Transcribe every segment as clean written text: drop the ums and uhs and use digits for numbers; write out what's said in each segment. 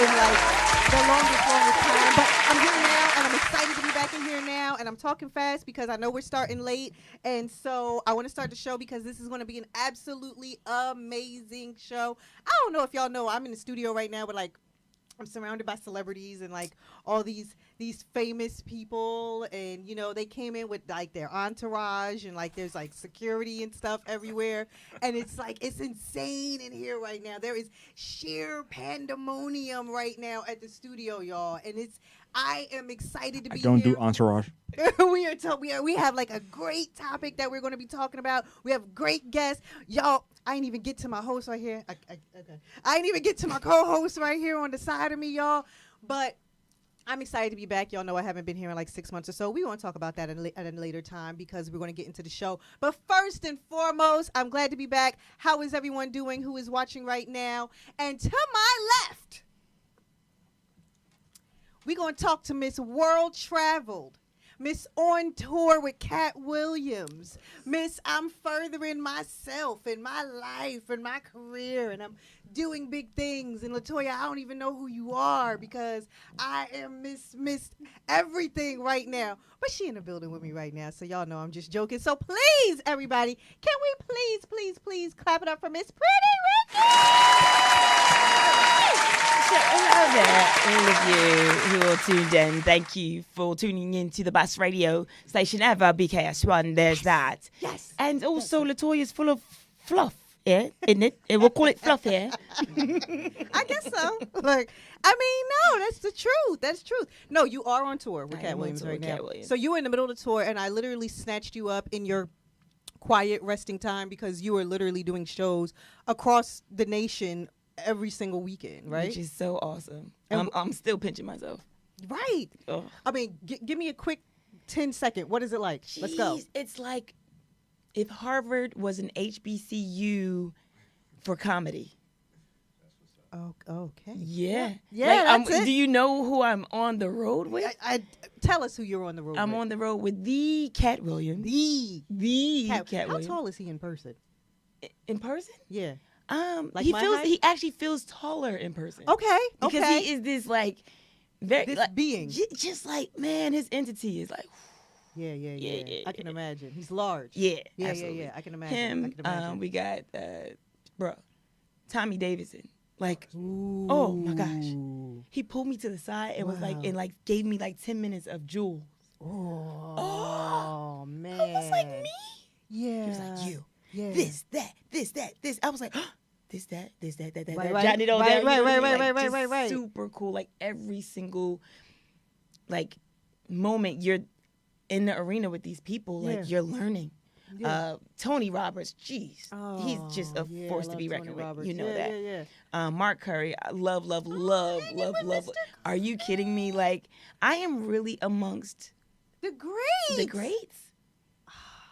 in like the longest time. But I'm here now, and I'm excited to be back in here now. And I'm talking fast because I know we're starting late, and so I want to start the show because this is going to be an absolutely amazing show. I don't know if y'all know, I'm in the studio right now, but like, I'm surrounded by celebrities and like all these famous people, and you know, they came in with like their entourage, and like there's like security and stuff everywhere, and it's like it's insane in here right now. There is sheer pandemonium right now at the studio, y'all, and I am excited to be here. I don't do entourage. we have like a great topic that we're going to be talking about. We have great guests, y'all. I ain't even get to my host right here. I ain't even get to my co-host right here on the side of me, y'all. But I'm excited to be back. Y'all know I haven't been here in like 6 months or so. We want to talk about that at a later time because we're going to get into the show. But first and foremost, I'm glad to be back. How is everyone doing who is watching right now? And to my left, we're going to talk to Miss World Traveled, Miss On Tour with Cat Williams, Miss I'm furthering myself in my life and my career, and I'm doing big things. And Latoya, I don't even know who you are because I am Miss everything right now. But she in the building with me right now, so y'all know I'm just joking. So please, everybody, can we please clap it up for Miss Pretty Ricky? Hello there, all of you who are tuned in. Thank you for tuning in to the best radio station ever, BKS1. There's that. Yes. And also, Latoya's full of fluff, yeah, isn't it? We'll call it fluff here. I guess so. Like, I mean, no, that's the truth. That's truth. No, you are on tour with Cat Williams right now. So you were in the middle of the tour, and I literally snatched you up in your quiet resting time because you were literally doing shows across the nation every single weekend, right? Which is so awesome. I'm still pinching myself. Right. Oh. I mean, give me a quick 10-second. What is it like? Jeez, Let's go. It's like if Harvard was an HBCU for comedy. Oh, okay. Yeah. Yeah, like, that's it. Do you know who I'm on the road with? I tell us who you're on the road with. I'm on the road with the Cat Williams. The Cat How Williams. tall is he in person? In person? Yeah. Like he my feels height? he actually feels taller in person. Okay. Because he is this like very this like, being. Just like, man, his entity is like Yeah. I can imagine. He's large. Yeah. Yeah. I can imagine. Him, we got Tommy Davidson. Like, Ooh. oh my gosh. He pulled me to the side and was like, and like gave me like 10 minutes of Jules. Oh man. I was like, me? Yeah. He was like, you. Yeah. This. I was like, this, that. Right. Jotting it all down. Right. Super cool. Like every single like moment you're in the arena with these people, like you're learning. Yeah. Tony Roberts, jeez, he's just a force to be reckoned with. You know that. Yeah. Mark Curry, I love. Are you kidding me? Like, I am really amongst the greats.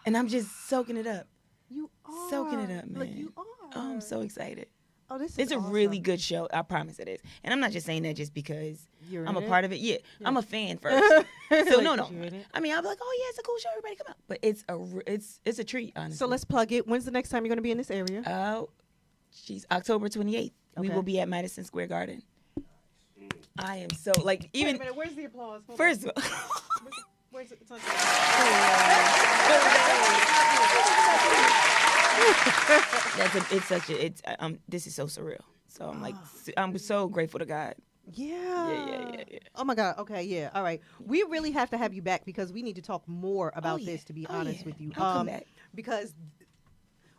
And I'm just soaking it up. You are soaking it up, man. Like you are. Oh, I'm so excited. Oh, this is It's a awesome. really good show. I promise it is. And I'm not just saying that just because I'm a part of it. Yeah, I'm a fan first. So no. I mean, I'll be like, oh yeah, it's a cool show. Everybody come out. But it's a treat, honestly. So let's plug it. When's the next time you're going to be in this area? Oh, October 28th. We will be at Madison Square Garden. I am so like even. Wait a minute, where's the applause? First of all. Where's it? It's on this is so surreal. So I'm like, I'm so grateful to God. Yeah. Oh my God. Okay. Yeah. All right. We really have to have you back because we need to talk more about this. To be honest with you, I'll come back. Because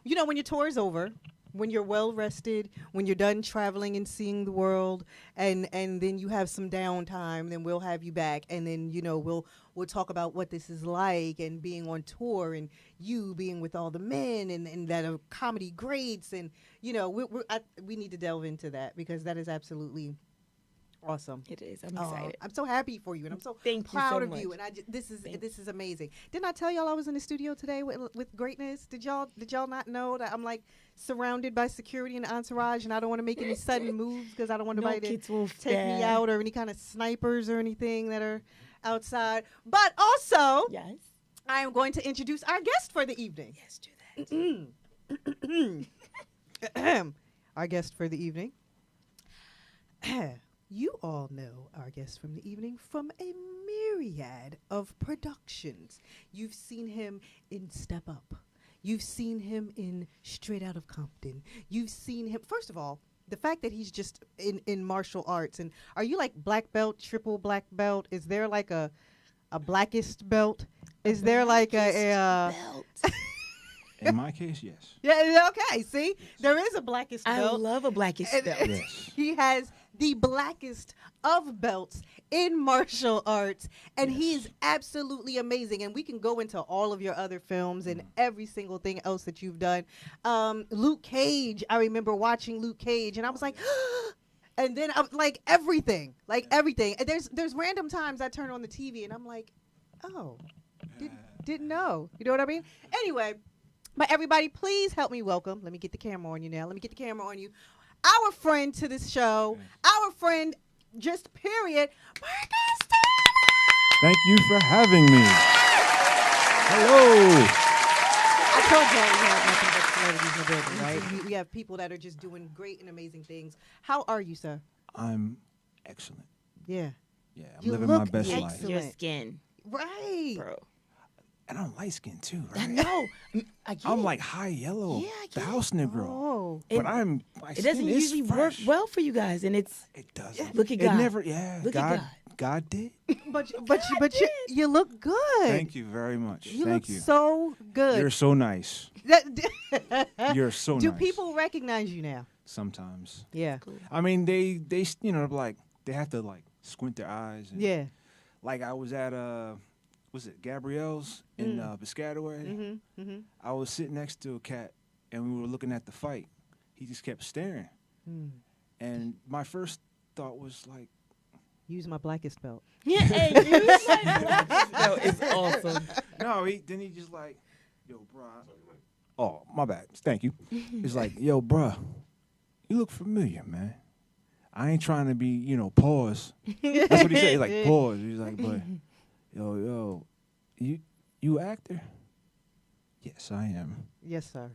you know when your tour is over, when you're well rested, when you're done traveling and seeing the world, and then you have some downtime, then we'll have you back, and then we'll talk about what this is like and being on tour and you being with all the men and that are comedy greats, and we need to delve into that because that is absolutely awesome. It is. I'm excited. I'm so happy for you, and I'm so proud of you. And this is amazing. Didn't I tell y'all I was in the studio today with greatness? Did y'all not know that I'm like surrounded by security and entourage, and I don't want to make any sudden moves because I don't want nobody to take me out or any kind of snipers or anything that are outside. But also, yes, I am going to introduce our guest for the evening. Yes, do that. Our guest for the evening. You all know our guest from the evening from a myriad of productions. You've seen him in Step Up. You've seen him in Straight Outta Compton. You've seen him, first of all, the fact that he's just in martial arts. And are you like black belt, triple black belt? Is there like a blackest belt? Is there like a belt? In my case, yes. Yeah, okay. See, there is a blackest I belt. love a blackest And- belt. Yes. He has the blackest of belts in martial arts, and he is absolutely amazing. And we can go into all of your other films and every single thing else that you've done. Luke Cage, I remember watching Luke Cage, and I was like, and then I was like everything. And there's random times I turn on the TV and I'm like, oh, didn't know. You know what I mean? Anyway. But everybody, please help me welcome. Let me get the camera on you now. Let me get the camera on you. Our friend to this show, our friend, just period, Marcus Taylor. Thank you for having me. Hello. I told y'all we have nothing but celebrities in the building, right? We have people that are just doing great and amazing things. How are you, sir? I'm excellent. Yeah. Yeah, I'm You living my look best excellent. life. Your skin, Right. bro. And I'm light skinned too, I right? know. I get I'm it. like high yellow, Yeah, I the get it. house Negro. Oh. But I'm my It skin doesn't is usually work fresh. well for you guys, and it's It doesn't. Look at It God. never. Yeah. Look at God did. But you look good. Thank you very much. You Thank look you. so good. You're so nice. You're so Do nice. people recognize you now? Sometimes. Yeah. I mean, they like they have to like squint their eyes. And, Yeah. Like I was at was it Gabrielle's in Piscataway? Mm-hmm. Mm-hmm. I was sitting next to a cat, and we were looking at the fight. He just kept staring, and my first thought was like, Use my blackest belt. yeah. Hey, you no, it's awesome. no. Then he just like, yo, bruh. Oh, my bad. Thank you. It's like, yo, bruh, you look familiar, man. I ain't trying to be, pause. That's what he said. He's like, pause. He's like, but, yo, you an actor? Yes, I am. Yes, sir.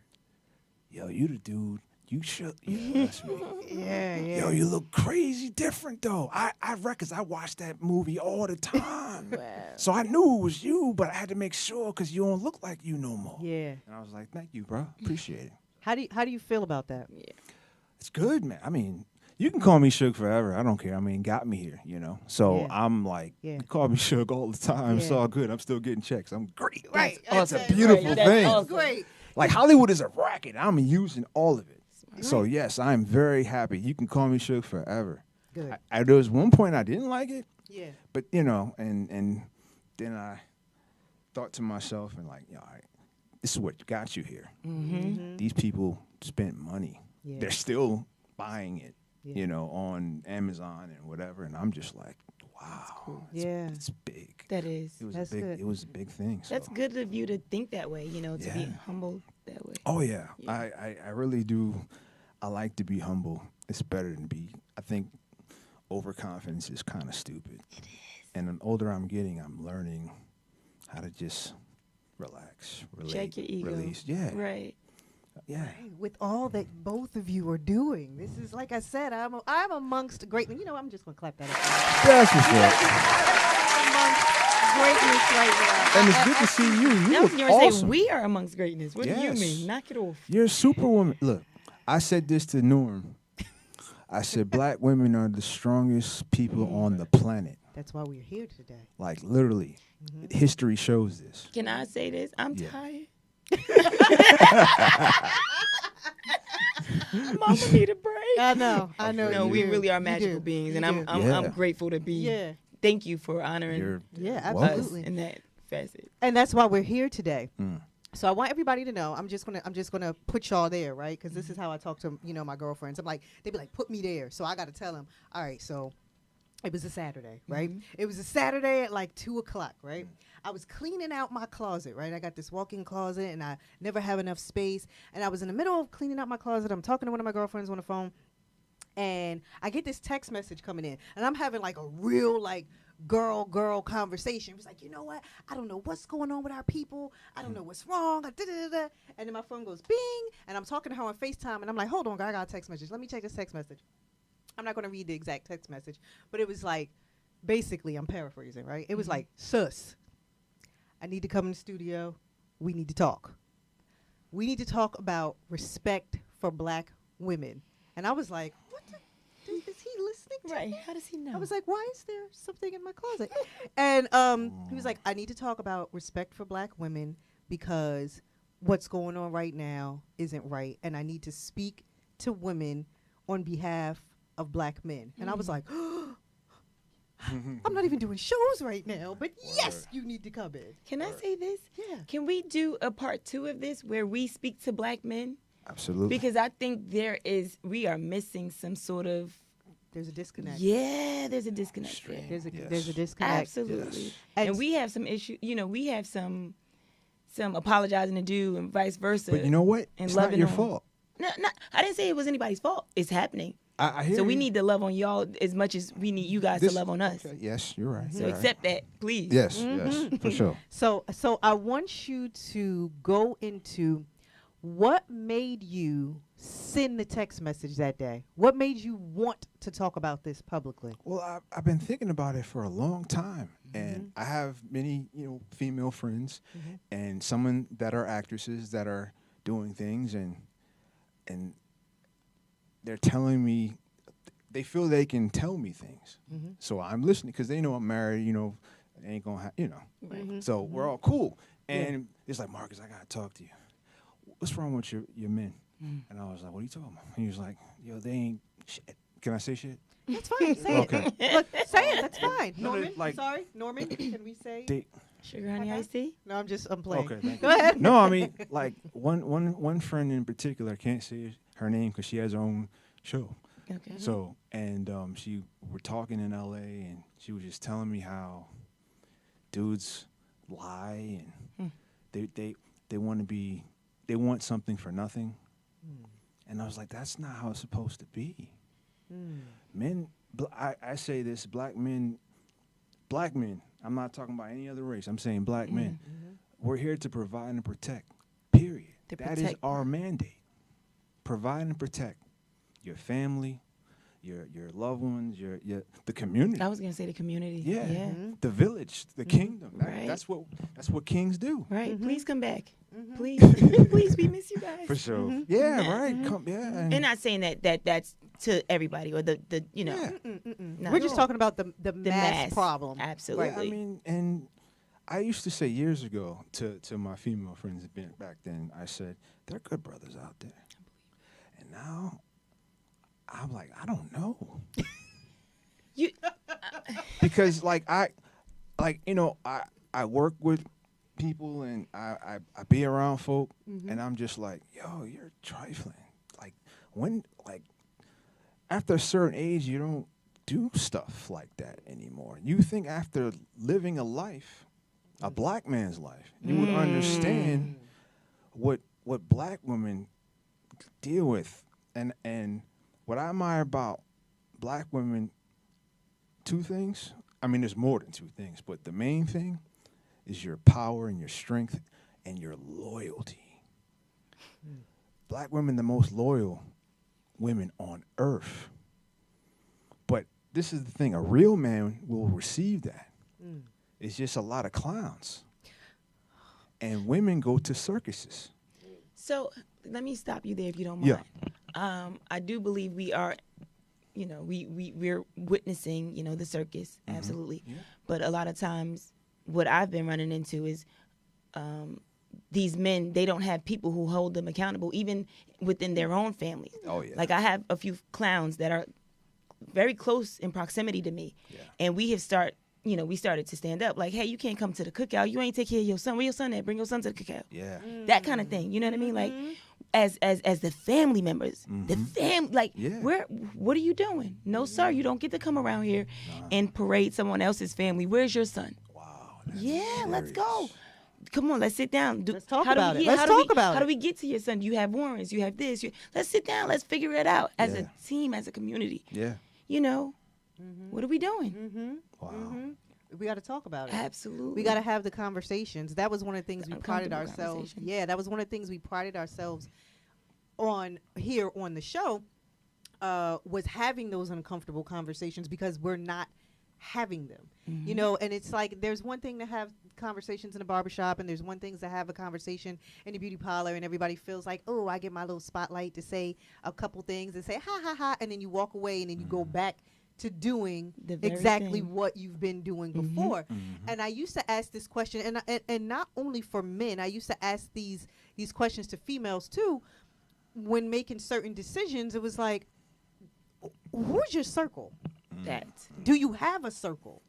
Yo, you the dude. You should. Yeah, that's me. Yeah, yeah. Yo, you look crazy different, though. I reckon I watched that movie all the time. Wow. So I knew it was you, but I had to make sure because you don't look like you no more. Yeah. And I was like, thank you, bro. Appreciate it. How do you feel about that? Yeah. It's good, man. I mean, you can call me Suge forever. I don't care. I mean, got me here, So Yeah. I'm like, Yeah. you call me Suge all the time. It's Yeah. all good. I'm still getting checks. I'm great. Right. Oh, it's a That's beautiful right. That's thing. awesome. Great. Like Hollywood is a racket. I'm using all of it. So yes, I'm very happy. You can call me Suge forever. Good. There was one point I didn't like it, Yeah. but and then I thought to myself and like, all right, this is what got you here. Mm-hmm. These people spent money. Yeah. They're still buying it, Yeah. on Amazon and whatever. And I'm just like, wow, cool. Yeah. it's big. That is. It was That's a big. good. It was a big thing. So. That's good of you to think that way. To be Yeah. humble that way. Oh yeah, Yeah. I really do. I like to be humble. It's better than be. I think overconfidence is kind of stupid. It is. And the older I'm getting, I'm learning how to just relax, relate, Check your ego. release. Yeah, Right. yeah. With all that both of you are doing, this is like I said, I'm amongst great. I'm just gonna clap that up. That's what's up. Amongst greatness right now. And it's good to see you. You I was look going to say awesome. we are amongst greatness. What do you Yes. mean? Knock it off. You're a superwoman. Look, I said this to Norm. I said black women are the strongest people on the planet. That's why we're here today. Like literally, history shows this. Can I say this? I'm Yeah. tired. Mama need a break. I know. No, you we do. really are You magical do. beings, You and do. I'm Yeah. grateful to be. Yeah. Thank you for honoring You're Yeah, welcome. us absolutely. in that facet. And that's why we're here today. Mm. So I want everybody to know. I'm just gonna put y'all there, right? Because this is how I talk to my girlfriends. I'm like, they be like, put me there. So I got to tell them, all right. So it was a Saturday, right? It was a Saturday at like 2:00, right? I was cleaning out my closet, right? I got this walk-in closet, and I never have enough space. And I was in the middle of cleaning out my closet. I'm talking to one of my girlfriends on the phone, and I get this text message coming in, and I'm having like a real like girl conversation. It was like, you know what? I don't know what's going on with our people. I don't know what's wrong. And then my phone goes bing, and I'm talking to her on FaceTime, and I'm like, hold on, girl, I got a text message. Let me check this text message. I'm not going to read the exact text message, but it was like, basically, I'm paraphrasing, right? It was like, sus, I need to come in the studio. We need to talk. We need to talk about respect for black women. And I was like, what is he listening to? Right. Me? How does he know? I was like, why is there something in my closet? And he was like, I need to talk about respect for black women because what's going on right now isn't right. And I need to speak to women on behalf of black men. And I was like, I'm not even doing shows right now, but yes, you need to come in. Can I say this? Yeah. Can we do a part 2 of this where we speak to black men? Absolutely. Because I think we are missing some sort of. There's a disconnect. Yeah, there's a disconnect there. There's a disconnect. Absolutely. Yes. And we have some issues, we have some apologizing to do and vice versa. But you know what? And It's not loving your on. fault. No, I didn't say it was anybody's fault. It's happening. I hear So we you. need to love on y'all as much as we need you guys to love on us. Okay, yes, you're right. So you're right. accept that, please. Yes, yes, for sure. So I want you to go into what made you send the text message that day. What made you want to talk about this publicly? Well, I've been thinking about it for a long time, and I have many, female friends, and some that are actresses that are doing things, and they're telling me, they feel they can tell me things. So I'm listening because they know I'm married, it ain't gonna Right. So we're all cool. And it's like, Marcus, I gotta talk to you. What's wrong with your men? And I was like, what are you talking about? And he was like, yo, they ain't shit. Can I say shit? That's fine. Say Okay. it. Look, say it. That's fine. No, Norman, like- sorry. Norman, can we say? They, Sugar honey iced tea? No, I'm playing. okay, thank Go you. ahead. No, I mean, like one friend in particular, I can't say her name because she has her own show. Okay. So, and we're talking in LA, and she was just telling me how dudes lie, and they want something for nothing. And I was like, that's not how it's supposed to be. Men, I say this, black men, I'm not talking about any other race, I'm saying black men. We're here to provide and protect, period. That is our mandate. Provide and protect your family, your loved ones, the community. I was gonna say the community. Yeah. The village, the kingdom. Right. That's what kings do. Right. Please come back. Please, please, we miss you guys. For sure. Yeah, right. Come, yeah. And not saying that's to everybody or the Yeah. No. We're just talking about the mass problem. Absolutely. Yeah, I mean, and I used to say years ago to my female friends back then, I said, there are good brothers out there. And now I'm like, I don't know. You Because I work with people and I be around folk and I'm just like, yo, you're trifling. After a certain age you don't do stuff like that anymore. You think after living a life, a black man's life, you would understand what black women deal with. And what I admire about black women, two things. I mean, there's more than two things, but the main thing is your power and your strength and your loyalty. Black women, the most loyal women on earth. But this is the thing, a real man will receive that. It's just a lot of clowns. And women go to circuses. So let me stop you there if you don't mind. Yeah. I do believe we are, we're witnessing, the circus, absolutely. Yeah. But a lot of times, what I've been running into is these men, they don't have people who hold them accountable, even within their own families. Oh, yeah. Like I have a few clowns that are very close in proximity to me, and we started to stand up. Like, hey, you can't come to the cookout. You ain't take care of your son. Where your son at? Bring your son to the cookout. Yeah. That kind of thing. You know what I mean? Like, as the family members, the what are you doing? No, sir, you don't get to come around here and parade someone else's family. Where's your son? Wow. Let's go. Come on, let's sit down. Let's talk about it. Let's talk about it. How do we get to your son? You have warrants. You have this. Let's sit down. Let's figure it out as a team, as a community. Yeah. What are we doing? Wow. We got to talk about it. Absolutely. We got to have the conversations. That was one of the things we prided Uncomfortable ourselves. conversations. Yeah, that was one of the things we prided ourselves on here on the show. was having those uncomfortable conversations because we're not having them. Mm-hmm. You know, and it's like there's one thing to have conversations in a barbershop, and there's one thing to have a conversation in a beauty parlor, and everybody feels like, oh, I get my little spotlight to say a couple things and say ha ha ha, and then you walk away and then you go back to doing exactly what you've been doing before. And I used to ask this question, and not only for men, I used to ask these questions to females too. When making certain decisions, it was like, who's your circle? Do you have a circle?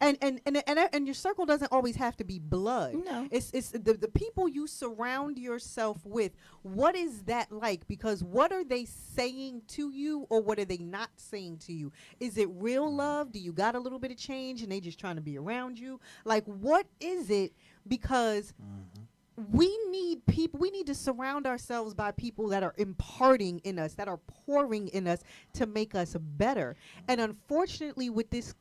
And your circle doesn't always have to be blood. No. It's the people you surround yourself with. What is that like? Because what are they saying to you, or what are they not saying to you? Is it real love? Do you got a little bit of change and they just trying to be around you? Like, what is it? Because we need people. We need to surround ourselves by people that are imparting in us, that are pouring in us to make us better. And unfortunately, with this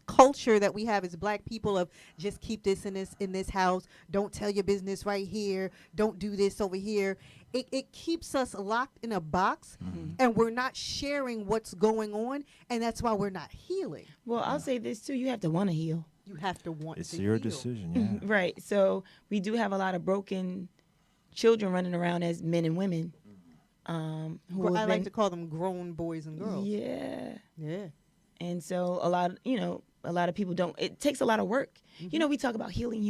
culture that we have as Black people of just keep this in this house, don't tell your business right here, don't do this over here. It keeps us locked in a box, and we're not sharing what's going on, and that's why we're not healing. Well, I'll say this too: you have to want to heal. You have to want. It's to your heal. decision, yeah. Right. So we do have a lot of broken children running around as men and women. I like to call them grown boys and girls. Yeah. Yeah. And so a lot of people don't. It takes a lot of work. You know, we talk about healing.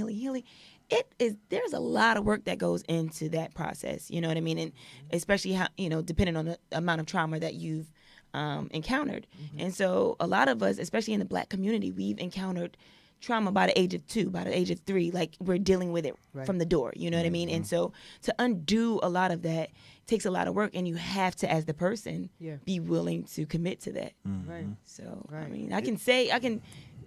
There's a lot of work that goes into that process. You know what I mean? And especially how, depending on the amount of trauma that you've encountered. And so a lot of us, especially in the Black community, we've encountered trauma by the age of 2, by the age of 3, like we're dealing with it from the door, you know what I mean? And so to undo a lot of that takes a lot of work, and you have to, as the person, be willing to commit to that. Right. So, I mean,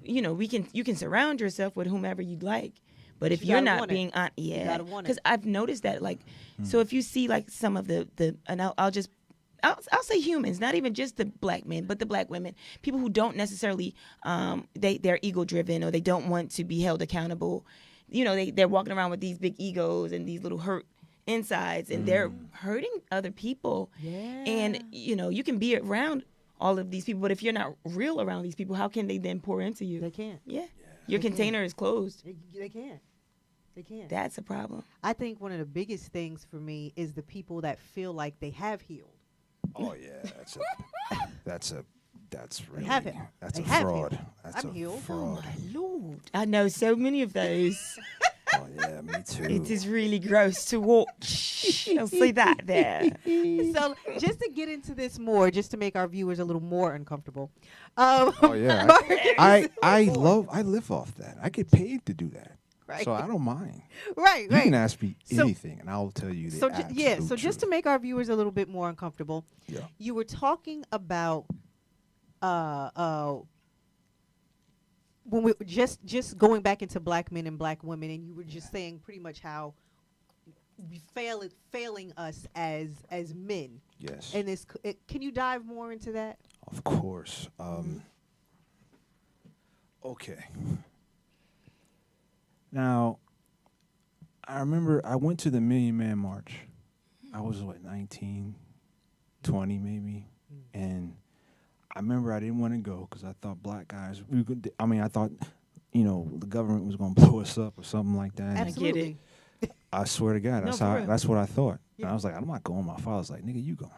you can surround yourself with whomever you'd like, but if you're not being on, because I've noticed that, like, so if you see like some of and I'll say humans, not even just the Black men, but the Black women, people who don't necessarily, they're ego driven, or they don't want to be held accountable. You know, they're walking around with these big egos and these little hurt insides, and they're hurting other people. Yeah. And, you can be around all of these people, but if you're not real around these people, how can they then pour into you? They can't. Yeah. Your container is closed. They can't. They can't. That's a problem. I think one of the biggest things for me is the people that feel like they have healed. Oh yeah, that's a fraud. That's I'm healed. fraud. Oh my Lord! I know so many of those. Oh yeah, me too. It is really gross to watch. You'll see that there. So just to get into this more, just to make our viewers a little more uncomfortable. Oh yeah, I live off that. I get paid to do that. Right. So I don't mind. Right. You can ask me anything, and I'll tell you the absolute So just to make our viewers a little bit more uncomfortable, you were talking about when we just going back into Black men and Black women, and you were just saying pretty much how we failing us as men. Yes. And can you dive more into that? Of course. Okay. Now, I remember I went to the Million Man March. I was, 19, 20 maybe. And I remember I didn't want to go because I thought Black guys, I thought, the government was going to blow us up or something like that. Absolutely. I swear to God, that's what I thought. Yeah. And I was like, I'm not going. My father's like, nigga, you going.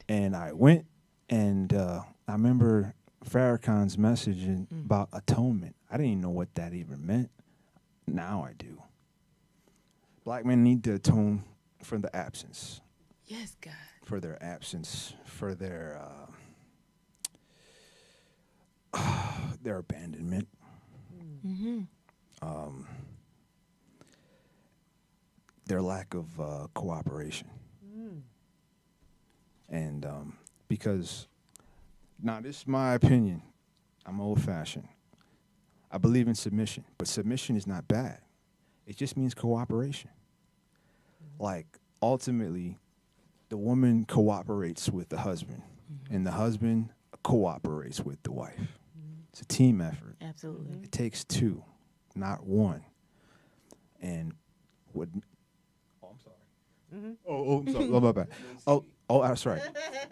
And I went, and I remember Farrakhan's message about atonement. I didn't even know what that even meant. Now I do. Black men need to atone for the absence. Yes, God. For their absence, for their abandonment. Their lack of cooperation. And because, now this is my opinion. I'm old-fashioned. I believe in submission, but submission is not bad. It just means cooperation. Like, ultimately, the woman cooperates with the husband, and the husband cooperates with the wife. It's a team effort. Absolutely. It takes 2, not 1. And what... Oh, I'm sorry. I'm sorry. Oh, my bad. Oh, that's right.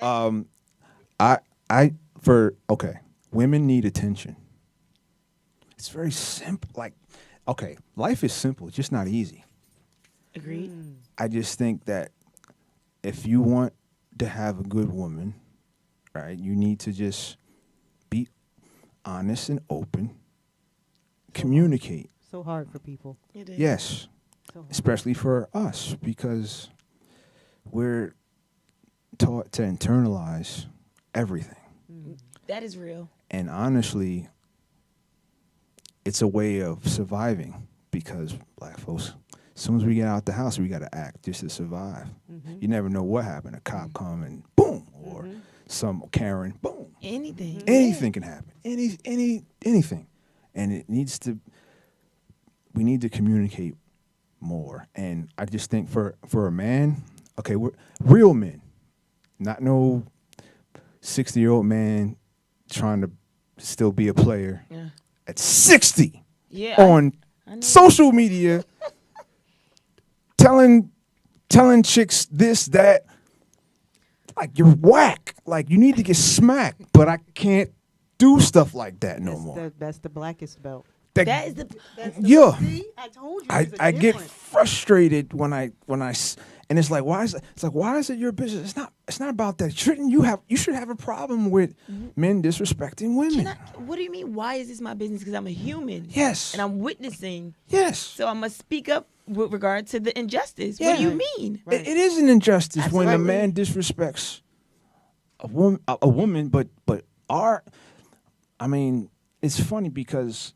I I for okay. Women need attention. It's very simple. Like, okay, life is simple. It's just not easy. Agreed. I just think that if you want to have a good woman, right, you need to just be honest and open, communicate. So hard for people. It is. Yes, So hard. especially for us because we're taught to internalize everything. That is real. And honestly, it's a way of surviving because black folks, as soon as we get out the house, we got to act just to survive. You never know what happened. A cop come and boom, or some Karen, boom. Anything. Anything can happen. Anything. And we need to communicate more. And I just think for a man, okay, we're real men, not no 60-year-old man trying to still be a player Yeah. at 60 Yeah. on I know. social media telling chicks this, that. Like, you're whack. Like, you need to get smacked, but I can't do stuff like that no more. That's the blackest belt. That is the. Yeah. See, I told you. I there's a get difference. frustrated when I and it's like, why is it your business? It's not about that. You should have a problem with men disrespecting women. What do you mean? Why is this my business? Because I'm a human. Yes. And I'm witnessing. Yes. So I must speak up with regard to the injustice. Yeah. What do you mean? Right. It is an injustice when a Absolutely. man disrespects a woman, but it's funny because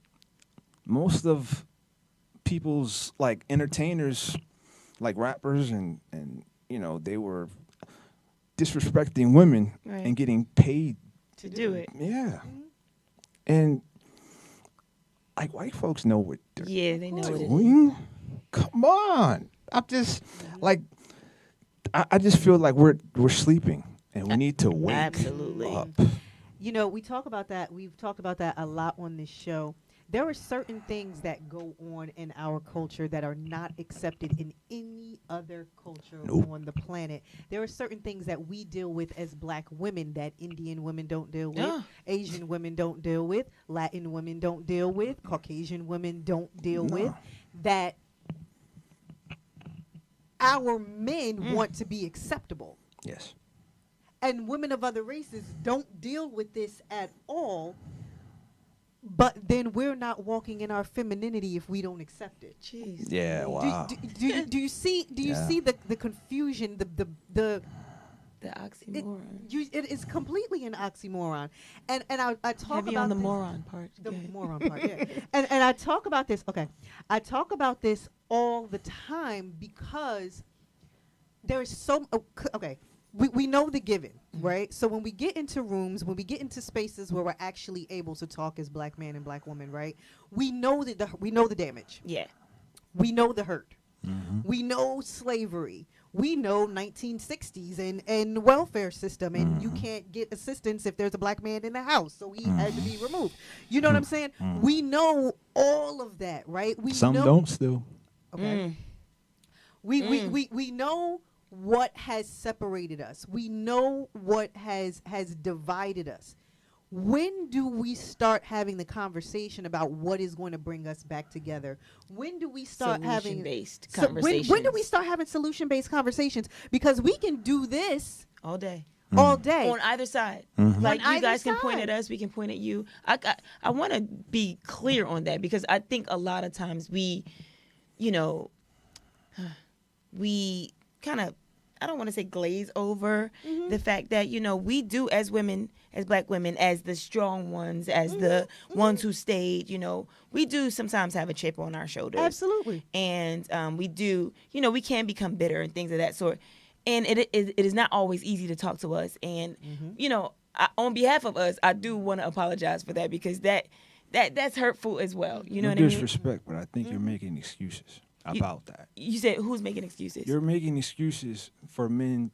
most of people's like entertainers, like rappers and they were disrespecting women Right. and getting paid. To do it. Yeah. And like white folks know what they're Yeah, they know what it is. doing. Come on. I'm just like I just feel like we're sleeping and we need to wake Absolutely. up. You know, we talk about that. We've talked about that a lot on this show. There are certain things that go on in our culture that are not accepted in any other culture Nope. on the planet. There are certain things that we deal with as black women that Indian women don't deal with, Yeah. Asian women don't deal with, Latin women don't deal with, Caucasian women don't deal with, that our men want to be acceptable. Yes. And women of other races don't deal with this at all. But then we're not walking in our femininity if we don't accept it. Jeez. Yeah, wow. Do you see Yeah. the confusion, the The oxymoron. it is completely an oxymoron. And I talk Heavy about on the this- moron part. the Go ahead. moron part, yeah. And I talk about this. Okay, I talk about this all the time because there's so okay. We know the given, right? So when we get into rooms, when we get into spaces where we're actually able to talk as black man and black woman, right? We know we know the damage. Yeah. We know the hurt. We know slavery. We know 1960s and welfare system, and you can't get assistance if there's a black man in the house, so he had to be removed. You know what I'm saying? We know all of that, right? We Some know, don't still. Okay. We know what has separated us. We know what has divided us. When do we start having the conversation about what is going to bring us back together? When do we start having Solution-based so conversations. when do we start having solution-based conversations? Because we can do this All day. all day. On either side. Mm-hmm. Like, On you guys either can point side. at us, we can point at you. I want to be clear on that because I think a lot of times we kind of, I don't want to say glaze over the fact that, we do as women, as black women, as the strong ones, as the ones who stayed, we do sometimes have a chip on our shoulders. Absolutely. And we do, we can become bitter and things of that sort. And it is not always easy to talk to us. And, on behalf of us, I do want to apologize for that because that's hurtful as well. You know No what I mean? disrespect, but I think you're making excuses about that. You said who's making excuses? You're making excuses for men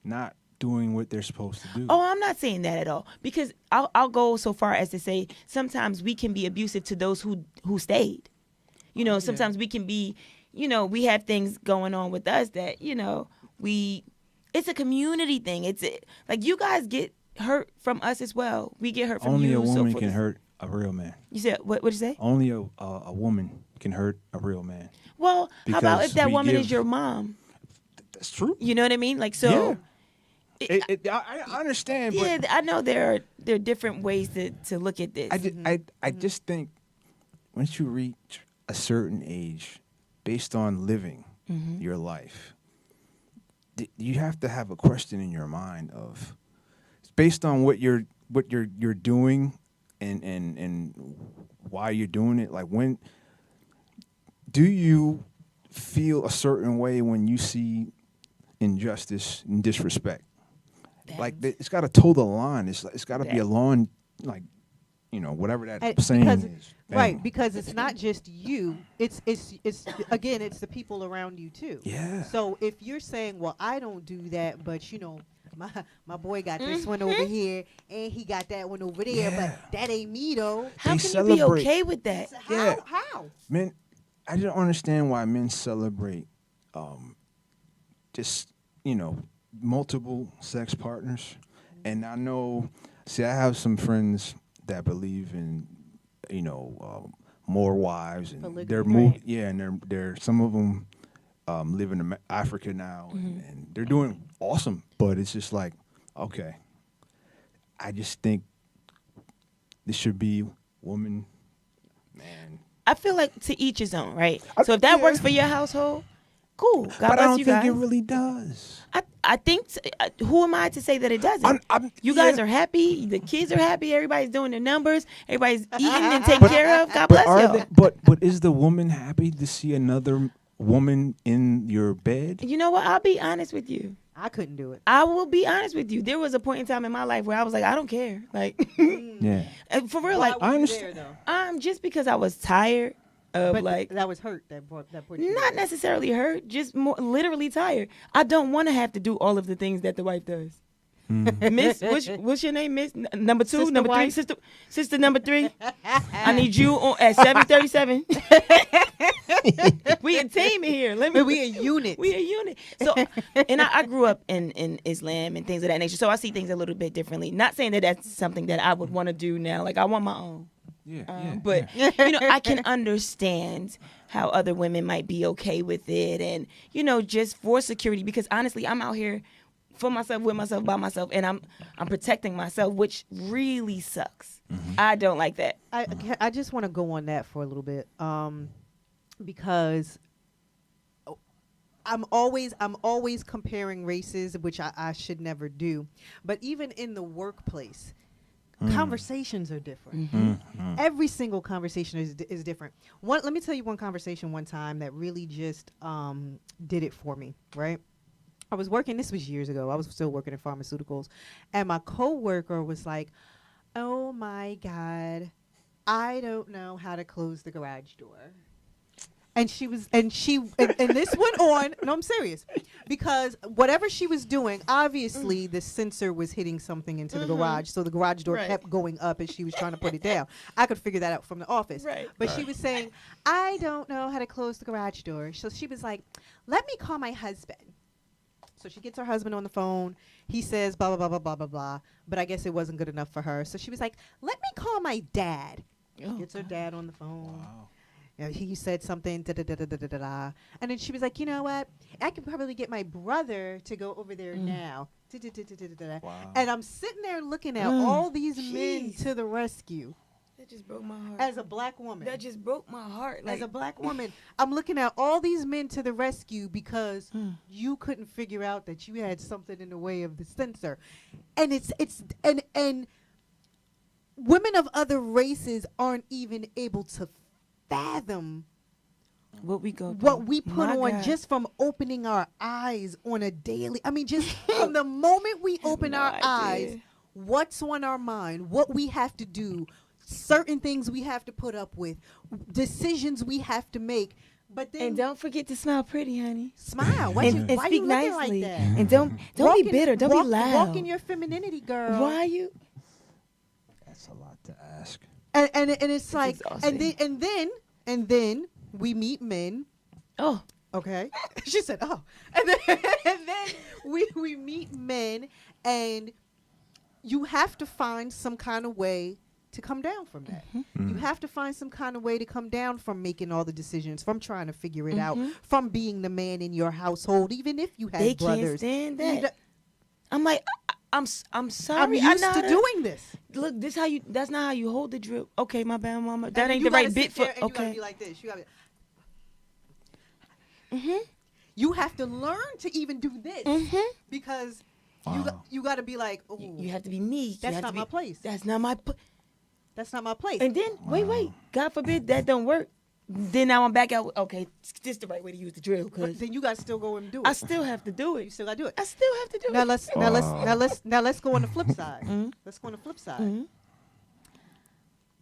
not doing what they're supposed to do. Oh, I'm not saying that at all. Because I'll go so far as to say sometimes we can be abusive to those who stayed. Sometimes we can be, we have things going on with us that, we it's a community thing. Like you guys get hurt from us as well. We get hurt from Only you. a woman can hurt a real man. You said what? What'd you say? Only a woman can hurt a real man. Well, how about if that woman is your mom? That's true. You know what I mean? Like so. Yeah. I understand. Yeah, but I know there are different ways to look at this. I just think once you reach a certain age, based on living your life, you have to have a question in your mind of, based on what you're doing and why you're doing it. Like, when do you feel a certain way when you see injustice and disrespect? Like, it's got to toe the line. It's got to be a line, like, whatever that saying is. Right, because it's not just you. It's again, it's the people around you too. Yeah. So if you're saying, well, I don't do that, but my boy got this one over here and he got that one over there, but that ain't me though. How can you be okay with that? How? Men, I don't understand why men celebrate just, multiple sex partners. And I know, I have some friends that believe in, more wives, and they're and they're some of them live in Africa now, and they're doing awesome. But it's just like, okay, I just think this should be woman, man. I feel like to each his own, right? So if that works for your household, cool. God but bless I don't you think guys. it really does. I think, who am I to say that it doesn't? You guys are happy. The kids are happy. Everybody's doing their numbers. Everybody's eating and taken care of. God bless y'all. But is the woman happy to see another woman in your bed? You know what? I'll be honest with you. I couldn't do it. I will be honest with you. There was a point in time in my life where I was like, I don't care. Like, yeah. For real, like, I understand. Just because I was tired. But like that was hurt. That put not necessarily hurt, just more literally tired. I don't want to have to do all of the things that the wife does. Miss, what's your name, Miss? Number 2, Sister number wife. 3, sister number 3. I need you at 7:37. We a team in here. We a unit. We a unit. So, and I grew up in Islam and things of that nature. So I see things a little bit differently. Not saying that that's something that I would want to do now. Like, I want my own. But I can understand how other women might be okay with it, and just for security, because honestly, I'm out here for myself, with myself, by myself, and I'm protecting myself, which really sucks. I don't like that. I just want to go on that for a little bit, because I'm always comparing races, which I should never do, but even in the workplace. Conversations are different. Every single conversation is different. Let me tell you one conversation one time that really just did it for me, right? I was working, this was years ago. I was still working in pharmaceuticals. And my coworker was like, oh my God, I don't know how to close the garage door. And this went on. No, I'm serious. Because whatever she was doing, obviously the sensor was hitting something into the garage. So the garage door kept going up as she was trying to put it down. I could figure that out from the office. Right. But she was saying, I don't know how to close the garage door. So she was like, let me call my husband. So she gets her husband on the phone. He says, blah, blah, blah, blah, blah, blah, blah. But I guess it wasn't good enough for her. So she was like, let me call my dad. Gets her dad on the phone. Wow. He said something, da-da-da-da-da-da-da. And then she was like, you know what? I can probably get my brother to go over there now. Wow. And I'm sitting there looking at all these men to the rescue. That just broke my heart. As a black woman. That just broke my heart. As a black woman, I'm looking at all these men to the rescue because you couldn't figure out that you had something in the way of the sensor. And and women of other races aren't even able to fathom what we go through. What we put on God. just from opening our eyes on a daily. I mean, just from the moment we open our eyes, what's on our mind, what we have to do, certain things we have to put up with, decisions we have to make. But then, and don't forget to smile pretty, honey. Smile. Why and you speak looking nicely. like that? And don't be bitter. Don't be loud. Walk in your femininity, girl. Why are you? That's a lot to ask. And it's like, exhausting. and then we meet men. Oh. Okay. She said, oh. And then we meet men, and you have to find some kind of way to come down from that. You have to find some kind of way to come down from making all the decisions, from trying to figure it out, from being the man in your household, even if you had brothers. They can't stand that. I'm like, I'm sorry. I'm used to doing this. Look, that's not how you hold the drip. Okay, my bad, mama. That And ain't you the right gotta bit sit for. there and you gotta Okay. be like this. You gotta You have to learn to even do this because you got to be like, oh, You have to be me. that's not my place. That's not my. That's not my place. And then wait. God forbid that don't work. Then now I'm back out. Okay, this is the right way to use the drill. But Cause then you got to still go and do it. I still have to do You it. still got to do it. I still have to do Now it. let's go on the flip side. Let's go on the flip side.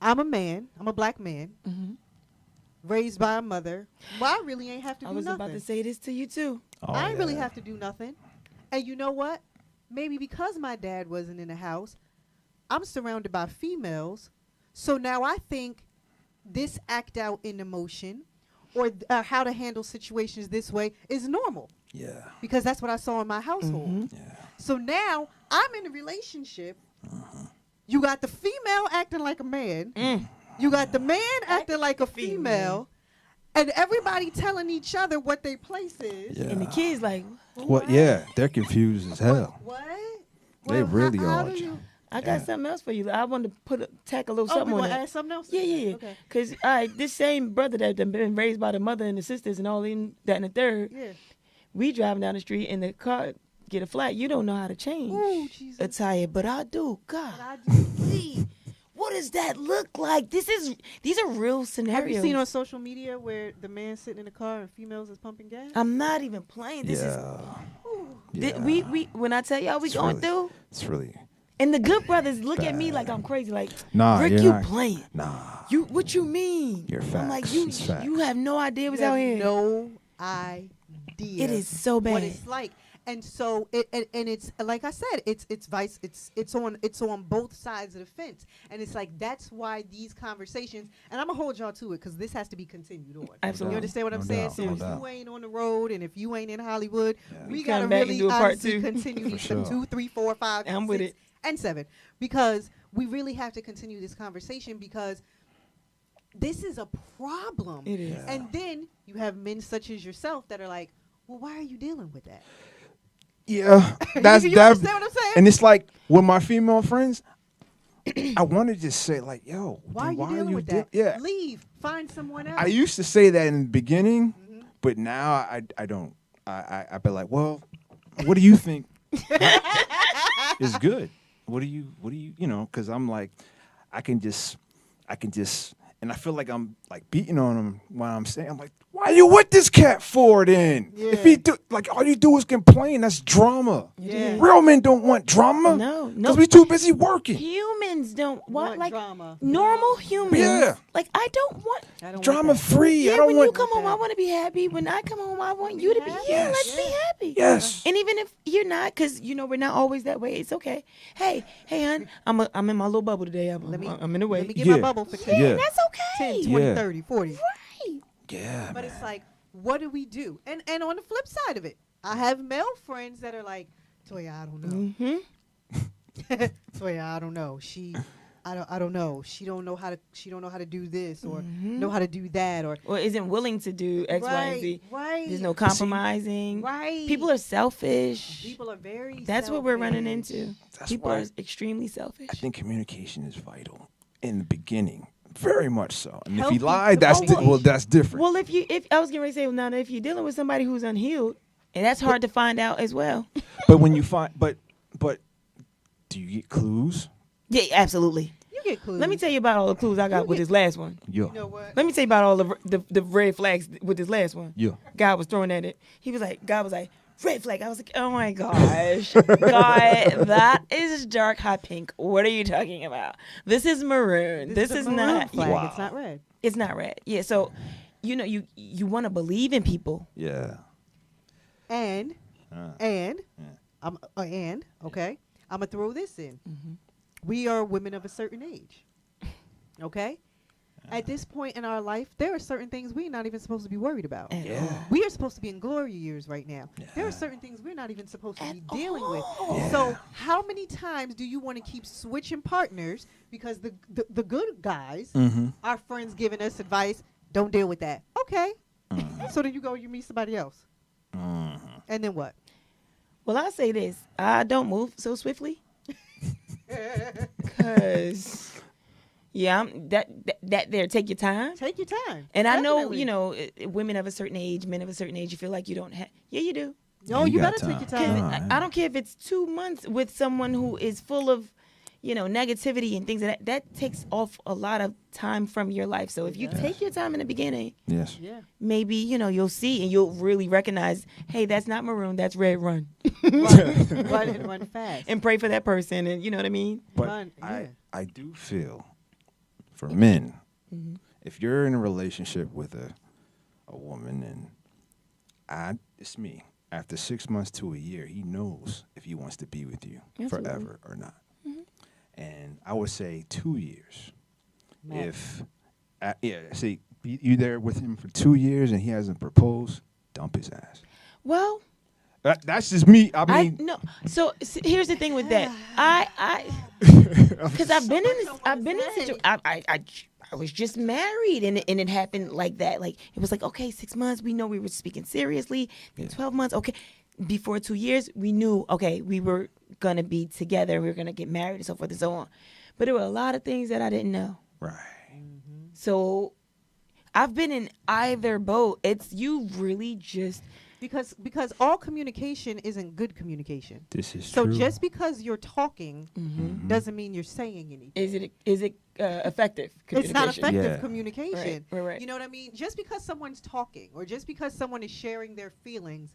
I'm a man. I'm a black man. Raised by a mother. Well, I really ain't have to do I was nothing. about to say this to you too. I ain't really have to do nothing. And you know what? Maybe because my dad wasn't in the house, I'm surrounded by females. So now I think this act out in emotion or how to handle situations this way is normal. Yeah. Because that's what I saw in my household. Yeah. So now I'm in a relationship. You got the female acting like a man. You got the man acting like a female. And everybody telling each other what their place is. Yeah. And the kids like, What? Yeah, they're confused as hell. What? They really how are. do you? I got something else for you. I wanted to tack a little Oh, we something on want to that. add something else? Yeah. Okay. Because all right, this same brother that been raised by the mother and the sisters and all in that and the third, Yeah. we driving down the street and the car get a flat. You don't know how to change Ooh, Jesus. a tire, but I do. God, But I do. please. What does that look like? These are real scenarios. Have you seen on social media where the man's sitting in the car and females is pumping gas? I'm not even playing. This Yeah. is we when I tell y'all we It's going really- through, It's really and the good brothers look at me like I'm crazy. Like, Nah, Rick, you're you not. playing? nah. You what you mean? You're I'm like facts. you. It's facts. You have no idea You what's have out here. no idea. It is so bad. What it's like. And so and it's like I said, it's on both sides of the fence, and it's like that's why these conversations, and I'm gonna hold y'all to it because this has to be continued on. Absolutely. You understand what I'm No saying? doubt, So no if doubt. you ain't on the road and if you ain't in Hollywood, we Come gotta back and really do a part honestly two. continue For these sure. 2, 3, 4, 5, I'm with 6, it. and 7 because we really have to continue this conversation because this is a problem. It is. Yeah. And then you have men such as yourself that are like, well, why are you dealing with that? Yeah, that's you that. understand what I'm saying? And it's like with my female friends, I want to just say like, yo, Why are then you dealing with that? Yeah, Leave. Find someone else. I used to say that in the beginning, but now I don't. I be like, well, what do you think is good? What do you because I'm like, I can just, and I feel like I'm like beating on him while I'm saying, I'm like, why you with this cat for then? If he do, like, all you do is complain, that's drama. Yeah. Real men don't want drama. No. Because we too busy working. Humans don't Want like drama. normal humans. Yeah. Like I don't want. I don't want Drama that. free. I Yeah, don't when want you come home, that. I want to be happy. When I come home, I want you to be. happy. Yeah, Yes. let's be happy. Yes. And even if you're not, because we're not always that way. It's okay. Hey, hon, I'm in my little bubble today. I'm in the way. Let me get Yeah. my bubble for 10, Yeah. That's okay. 10 20, Yeah. 30, 40. Right. Yeah, But man. it's like, what do we do? And on the flip side of it, I have male friends that are like, Toya, I don't know. Toya, I don't know. I don't know. She don't know how to do this or know how to do that or isn't willing to do X, Y, and Z. Right. There's no compromising. Right. People are selfish. People are very That's what we're running selfish. into. That's People why are extremely selfish. I think communication is vital in the beginning, very much so. And if Healthy he lied, that's communication. that's different. Well, if I was getting ready to say, well, now if you're dealing with somebody who's unhealed, and that's hard to find out as well. But when you find, but do you get clues? Yeah, absolutely. You get clues. Let me tell you about all the clues I got with this last one. Yeah, You know what? Let me tell you about all the red flags with this last one. yeah. God was throwing at it. God was like, red flag. I was like, oh my gosh. God, that is dark hot pink. What are you talking about? This is maroon. This a is maroon not. flag. Wow. It's not red. It's not red. Yeah, so, you want to believe in people. Yeah. And Yeah. okay, I'm gonna throw this in. We are women of a certain age. Okay, At this point in our life, there are certain things we're not even supposed to be worried about. Yeah. We are supposed to be in glory years right now. Yeah. There are certain things we're not even supposed to be dealing with. Yeah. So how many times do you want to keep switching partners because the good guys, our friends giving us advice, don't deal with that. Okay. So then you meet somebody else. And then what? Well, I'll say this. I don't move so swiftly. Because, that there, take your time. Take your time. And Definitely. I know, women of a certain age, men of a certain age, you feel like you don't have. Yeah, you do. No, you better take your time. I don't care if it's 2 months with someone who is full of, negativity and things that takes off a lot of time from your life. So if you take your time in the beginning, Yes. Yeah. maybe, you'll see and you'll really recognize, hey, that's not maroon, that's red, run. Run and run fast. And pray for that person, and you know what I mean? But Run, yeah. I do feel for men, if you're in a relationship with a woman and it's me, after 6 months to a year, he knows if he wants to be with you Absolutely. forever or not. And I would say 2 years. Max. See, you there with him for 2 years and he hasn't proposed, dump his ass. Well, That's just me. I mean, no. So here's the thing with that. Because I've been in I was just married and it happened like that. Like it was like, okay, 6 months, we know we were speaking seriously. Then 12 months, okay. Before 2 years, we knew, okay, we were gonna be together, we were gonna get married and so forth and so on. But there were a lot of things that I didn't know. right. So I've been in either boat. It's you really just Because all communication isn't good communication. This is So true. just because you're talking doesn't mean you're saying anything. is it effective? It's not effective Yeah. communication. Right. You know what I mean? Just because someone's talking or just because someone is sharing their feelings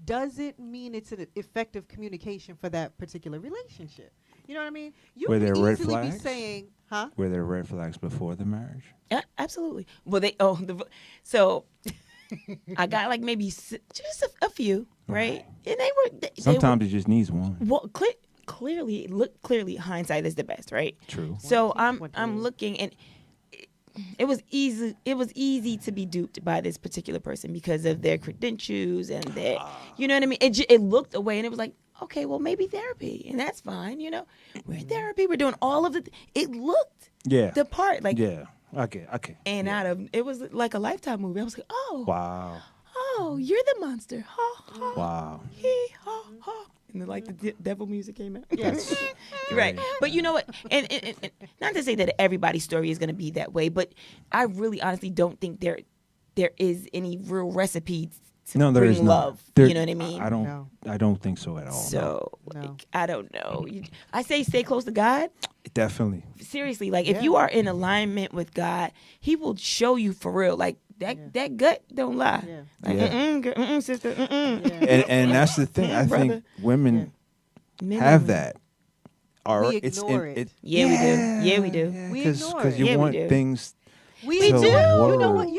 doesn't mean it's an effective communication for that particular relationship. You know what I mean? You Were can there red easily be flags? saying, huh? Were there red flags before the marriage? Yeah, absolutely. Well, so I got like maybe just a few, right? And they were Sometimes it just needs one. well, clearly, hindsight is the best, right? True. So What I'm is? looking, and it was easy to be duped by this particular person because of their credentials and their, you know what I mean? It looked away, and it was like, okay, well maybe therapy, and that's fine, We're in therapy, we're doing all of it. It looked Yeah. the part, like Yeah. Okay. and Yeah. it was like a Lifetime movie. I was like, Wow. oh, you're the monster. Ha, ha, Wow. hee, ha, ha. And then, like the devil music came out. Yes. Right. But you know what? And not to say that everybody's story is going to be that way, but I really honestly don't think there is any real recipe to No, there bring is not. love. There- You know what I mean? I don't think so at all. So, No. like, I don't know. I say stay close to God. Definitely. Seriously, like Yeah. if you are in alignment with God, He will show you for real. Like that gut don't lie. Yeah. Like, Yeah. girl, sister, Yeah. And that's the thing. I Brother. think women Men have and- that. Or We it's ignore it. Yeah, we do. Yeah, we do. We Because ignore it. you Yeah, we want do. things. We to do. You know work. what?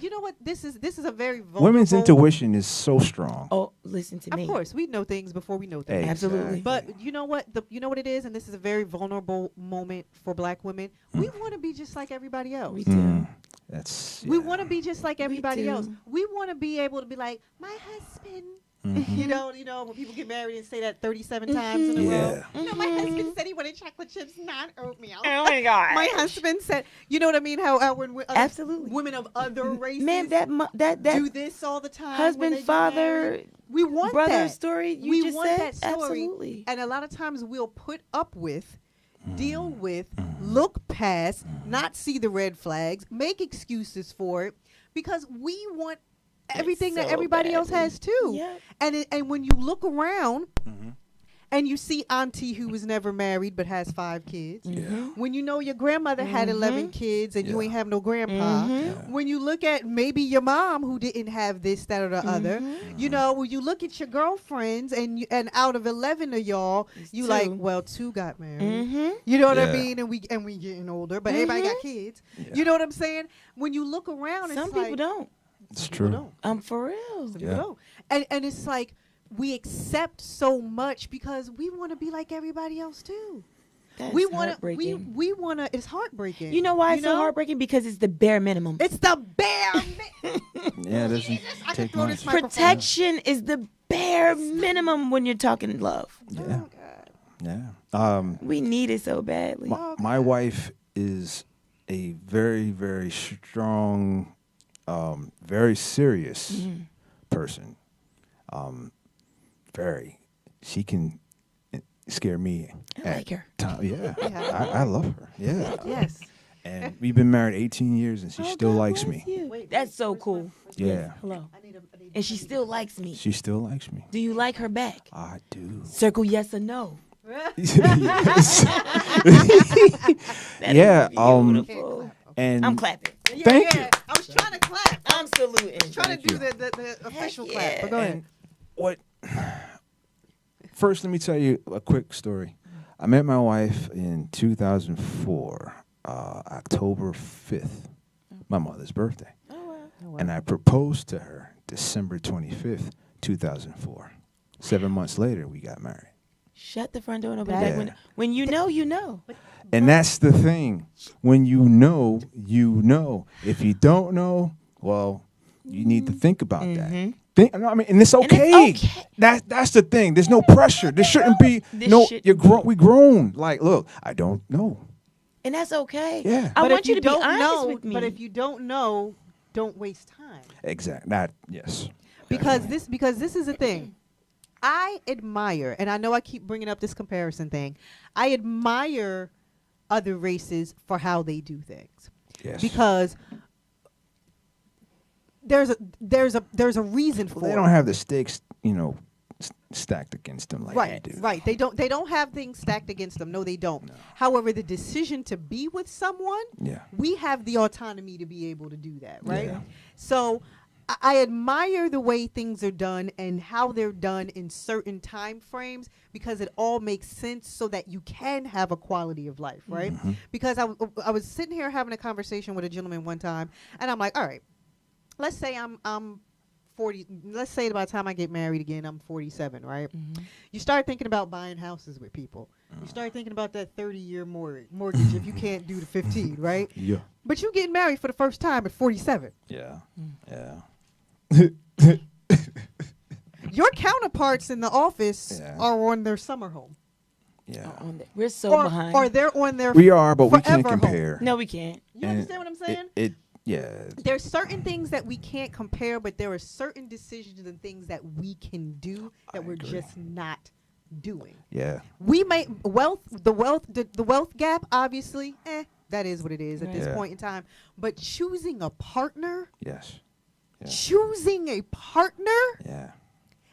You know what? This is a very vulnerable. Women's intuition is so strong. Oh, listen to me. Of course, we know things before we know things. Hey, Absolutely. But you know what? You know what it is, and this is a very vulnerable moment for Black women. We want to be just like everybody else. We do. That's. We yeah. want to be just like everybody do. else. We want to be able to be like my husband. Mhm. You know when people get married and say that 37 times in a Yeah. row. You know, my husband said he wanted chocolate chips, not oatmeal. Oh my God. My husband said, you know what I mean? How when Absolutely. women of other races Man, that do this all the time. when husband, they get father, married. We want brother that. story you We just want said. that story. Absolutely. And a lot of times we'll put up with, deal with, look past, not see the red flags, make excuses for it, because we want everything that so everybody else badly. has too. Yeah. And when you look around and you see auntie who was never married but has 5 kids, when you know your grandmother had 11 kids and you Yeah. ain't have no grandpa, when you look at maybe your mom who didn't have this, that, or the other, you know, when you look at your girlfriends and out of 11 of y'all, you 2. like, well, 2 got married. Mm-hmm. You know what I Yeah. mean? And we getting older, but everybody got kids. You know what I'm saying? When you look around, Some it's people like, don't. It's people true. don't. For real. Some people Yeah. don't. And it's like we accept so much because we want to be like everybody else too. That's we want to. heartbreaking. We want to. It's heartbreaking. You know why it's so know? heartbreaking? Because it's the bare minimum. It's the bare. Yeah, it doesn't I can take throw much. this microphone. Protection is the bare minimum when you're talking love. Yeah, Oh God. yeah. We need it so badly. My wife is a very, very strong, very serious person. Very. She can scare me. I like her. Yeah, Yeah. I love her. Yeah. Yes. And we've been married 18 years, and she still God likes bless me. you. Wait, That's so where's cool. Yeah, Hello. I need And she still likes me. she still likes me. Do you like her back? I do. Circle yes or no. Yes. That Yeah, is beautiful. And I'm clapping. Thank you. I was trying to clap. I'm saluting. Trying to do you. the official Heck clap. yeah. But go ahead. And what? First, let me tell you a quick story. I met my wife in 2004, October 5th, my mother's birthday. Oh, wow. And I proposed to her December 25th, 2004. 7 months later, we got married. Shut the front door and open That- the back window. When you know, you know. And that's the thing. When you know, you know. If you don't know, well, you need to think about that. Think, I mean, and it's okay. it's okay. That's the thing. There's no pressure. There shouldn't be This no. shouldn't You're grown. We grown. Like, look, I don't know. And that's okay. Yeah. I But want if you to be don't honest know, with me. But if you don't know, don't waste time. Exactly. That. Yes. Because this is the thing. I admire, and I know I keep bringing up this comparison thing. I admire other races for how they do things. Yes. Because there's a reason for they it. don't have the stakes, stacked against them like Right, we do. right. They don't have things stacked against them. No, they don't. However, the decision to be with someone, Yeah. we have the autonomy to be able to do that, right? Yeah. So I admire the way things are done and how they're done in certain time frames because it all makes sense so that you can have a quality of life, right? Mm-hmm. Because I was sitting here having a conversation with a gentleman one time, and I'm like, all right, let's say I'm 40. Let's say by the time I get married again, I'm 47, right? You start thinking about buying houses with people. You start thinking about that 30-year mortgage if you can't do the 15, right? Yeah. But you getting married for the first time at 47. Yeah. Yeah. Your counterparts in the office Yeah. are on their summer home. Yeah. We're so behind. Or they're on their We are, but we can't forever home. compare. No, we can't. You understand what I'm saying? Yeah. There's certain things that we can't compare, but there are certain decisions and things that we can do that I we're agree. just not doing. Yeah. We may the wealth gap, obviously, that is what it is at this Yeah. point in time. But choosing a partner, Yes. Yeah. choosing a partner Yeah.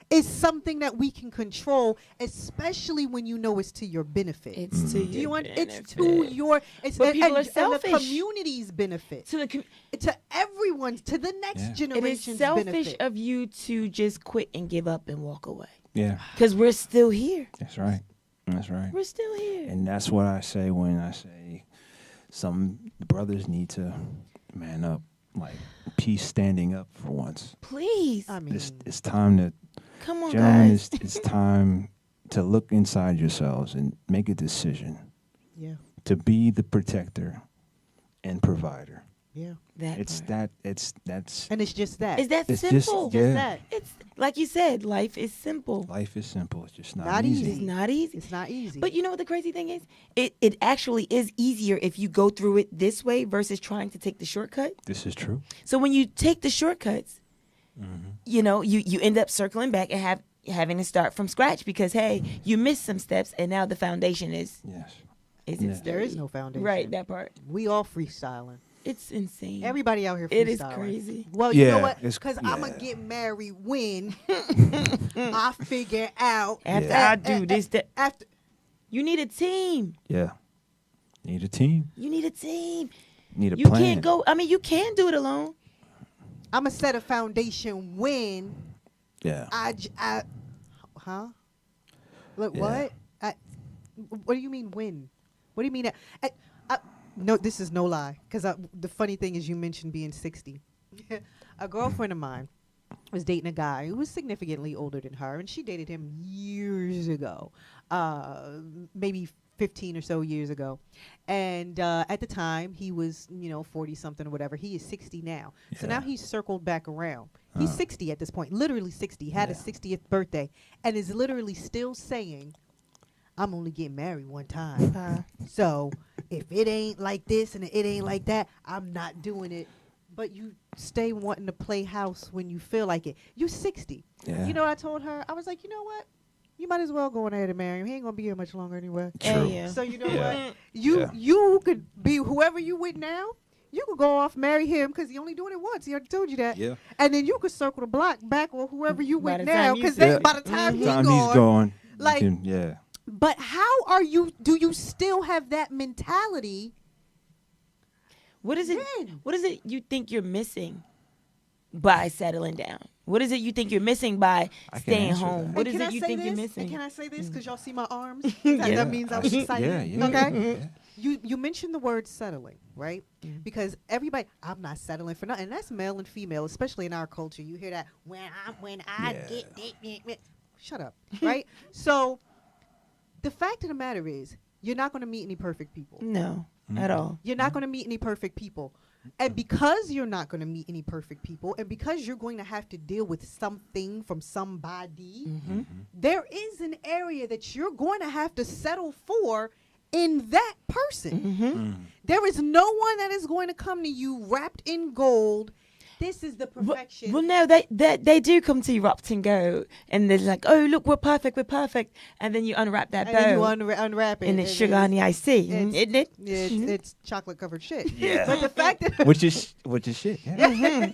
is something that we can control, especially when you know it's to your benefit. It's to Do you want? It's benefit. to your. It's But and, people are and the selfish. community's benefit. To the To everyone's, to the next Yeah. it is generation's selfish benefit. of you to just quit and give up and walk away. Yeah. Because we're still here. That's right. That's right. We're still here. And that's what I say when I say some brothers need to man up, like peace standing up for once. Please. I mean, It's time to, Come on, gentlemen, guys. it's time to look inside yourselves and make a decision yeah, to be the protector and provider. yeah, That's and it's just that. Is that it's simple? just yeah. that. It's like you said, life is simple. Life is simple. It's just not, Not easy. easy. It's not easy. It's not easy. But you know what the crazy thing is? It actually is easier if you go through it this way versus trying to take the shortcut. This is true. So when you take the shortcuts, Mm-hmm. you end up circling back and having to start from scratch because hey, you missed some steps and now the foundation is Yes. it's there is sturdy. no foundation. Right, that part. We all freestyling. It's insane. Everybody out here freestyling. It is crazy. Well, you know Yeah, what? it's- Because I'm yeah. going to get married when I figure out. After Yeah. I do this, that After. you need a team. Yeah. Need a team. You need a team. Need a You plan. can't go. I mean, you can do it alone. I'm going to set a foundation when Yeah. huh? Look, Yeah. what? What do you mean when? What do you mean? No, this is no lie. Because the funny thing is you mentioned being 60. A girlfriend of mine was dating a guy who was significantly older than her, and she dated him years ago, maybe 15 or so years ago. And at the time, he was, 40 something or whatever. He is 60 now. So now he's circled back around. He's 60 at this point, literally 60. Had his 60th birthday and is literally still saying, I'm only getting married one time. So if it ain't like this and it ain't like that, I'm not doing it. But you stay wanting to play house when you feel like it. You're 60. Yeah. You know what I told her? I was like, you know what? You might as well go on ahead and marry him. He ain't gonna be here much longer anyway. True. Yeah. So you know Yeah. what? You Yeah. you could be whoever you with now. You could go off marry him because he only doing it once. He already told you that. Yeah. And then you could circle the block back with whoever you By with the time now you because see it. by the time He's gone. gone. Like- Yeah. But how are you? Do you still have that mentality? What is it? Then? What is it you think you're missing by settling down? What is it you think you're missing by I can staying answer home? that. What And is can it I you say think you're this? missing? And can I say this because y'all see my arms? Yeah. That means I was excited. Yeah. Okay. Yeah. You mentioned the word settling, right? Because everybody, I'm not settling for nothing. And that's male and female, especially in our culture. You hear that when I Yeah. get it. Shut up, right? So the fact of the matter is, you're not going to meet any perfect people. No, at all. You're not going to meet any perfect people. And because you're not going to meet any perfect people, and because you're going to have to deal with something from somebody, there is an area that you're going to have to settle for in that person. There is no one that is going to come to you wrapped in gold. This is the perfection. Well, no, they do come to you up and go, and they're like, "Oh, look, we're perfect, and then you unwrap that and then you bow, unwrap it. and it's sugar honey iced tea, it's- isn't it? It's chocolate covered shit. Yeah. But the fact that Which is shit. Yeah.